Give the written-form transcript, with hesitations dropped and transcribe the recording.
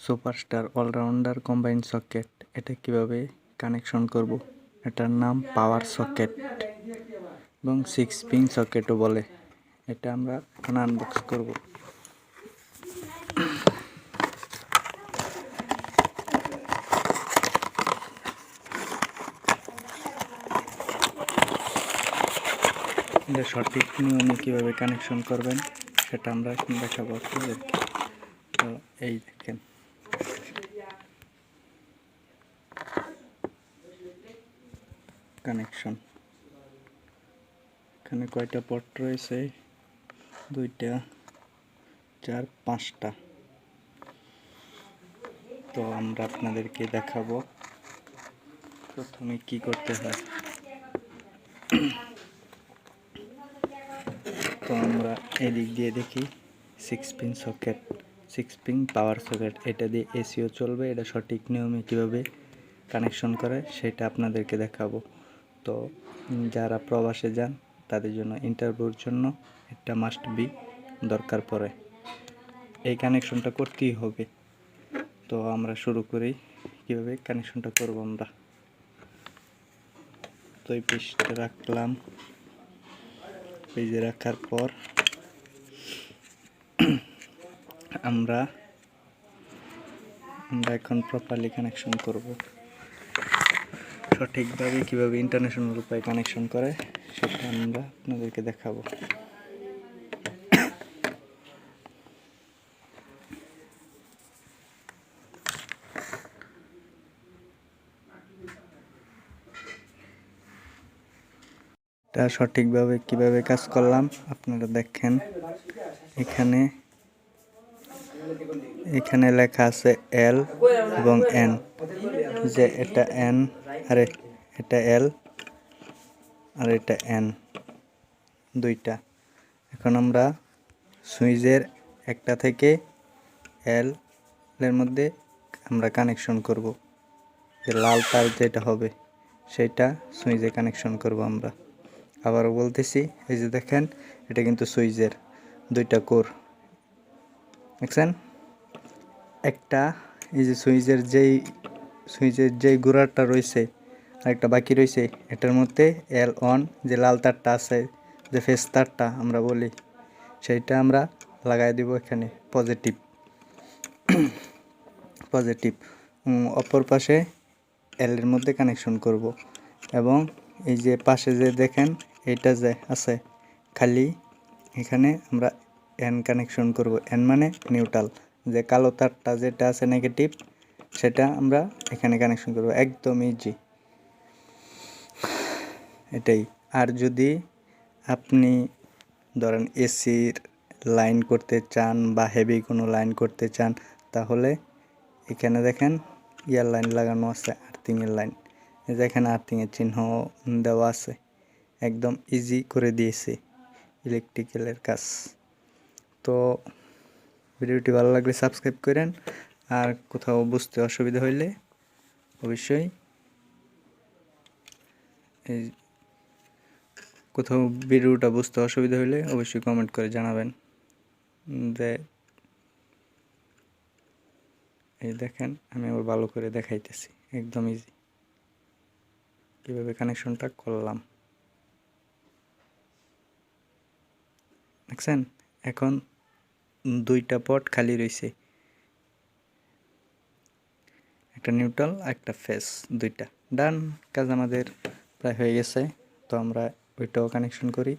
Superstar allrounder combined socket, এটা কিভাবে connection করব। এটার নাম পাওয়ার সকেট এবং 6 পিন সকেটও বলে। এটা আমরা এখন আনবক্স করব। এটা সঠিক নিয়মে কিভাবে কানেকশন করবেন সেটা আমরা এখন দেখাবো আপনাদেরকে। তো এই দেখেন, কানেকশন। এখানে কয়টা পোর্ট রয়েছে? 2টা, 4, 5টা। তো আমরা আপনাদেরকে দেখাবো প্রথমে কি করতে হয়। তো আমরা এদিক দিয়ে দেখি 6 পিন সকেট, 6 পিন পাওয়ার সকেট। এটা দিয়ে এসিও চলবে। এটা সঠিক নিয়মে কিভাবে কানেকশন করে সেটা আপনাদেরকে দেখাবো। তো যারা প্রবাসে যান তাদের জন্য, ইন্টারভিউর জন্য এটা মাস্ট বি দরকার পড়ে। এই কানেকশনটা করতেই হবে। তো আমরা শুরু করি কিভাবে কানেকশনটা করব আমরা। তো এই পেজটা রাখলাম। পেজে রাখার পর আমরা এখন প্রপারলি কানেকশন করব। সঠিকভাবে কিভাবে ইন্টারন্যাশনাল উপায়ে কানেকশন করে সেটা আমরা আপনাদেরকে দেখাবো। এটা সঠিকভাবে কিভাবে কাজ করলাম আপনারা দেখেন। এখানে লেখা আছে এল এবং এন, যে এটা এন আর এটা এল আর এটা এন, দুইটা। এখন আমরা সুইচের একটা থেকে এল এর মধ্যে আমরা কানেকশন করব। যে লাল তার যেটা হবে সেটা সুইচে কানেকশন করব আমরা। আবারও বলতেছি, এই যে দেখেন, এটা কিন্তু সুইচের 2টা কোর দেখছেন। একটা এই যে সুইচের যেই গোড়াটা রয়েছে আর একটা বাকি রয়েছে, এটার মধ্যে এল অন যে লাল তারটা আছে, যে ফেস তারটা আমরা বলি, সেইটা আমরা লাগাই দিব এখানে পজিটিভ। অপর পাশে এল এর মধ্যে কানেকশন করব। এবং এই যে পাশে যে দেখেন এইটা যে আছে খালি, এখানে আমরা এন কানেকশন করব। এন মানে নিউট্রাল, যে কালো তারটা যেটা আছে নেগেটিভ, সেটা আমরা এখানে কানেকশন করব। একদম ইজি, এটাই। আর যদি আপনি ধরেন এসির লাইন করতে চান বা হেভি কোনো লাইন করতে চান, তাহলে এখানে দেখেন ইয়ার লাইন লাগানো আছে, আর্থিংয়ের লাইন। এখানে আর্থিংয়ের চিহ্ন দেওয়া আছে। একদম ইজি করে দিয়েছে ইলেকট্রিক্যালের কাজ। তো ভিডিওটি ভালো লাগলে সাবস্ক্রাইব করেন। আর কোথাও বুঝতে অসুবিধা হইলে অবশ্যই ভিডিওটা বুঝতে অসুবিধা হইলে অবশ্যই কমেন্ট করে জানাবেন। যে এই দেখেন, আমি আবার ভালো করে দেখাইতেছি। একদম ইজি কিভাবে কানেকশনটা করলাম দেখছেন। এখন 2টা পট খালি রয়েছে, একটা নিউট্রাল একটা ফেস, 2টা। ডান, কাজ আমাদের প্রায় হয়ে গেছে। তো আমরা ওইটাও কানেকশন করি।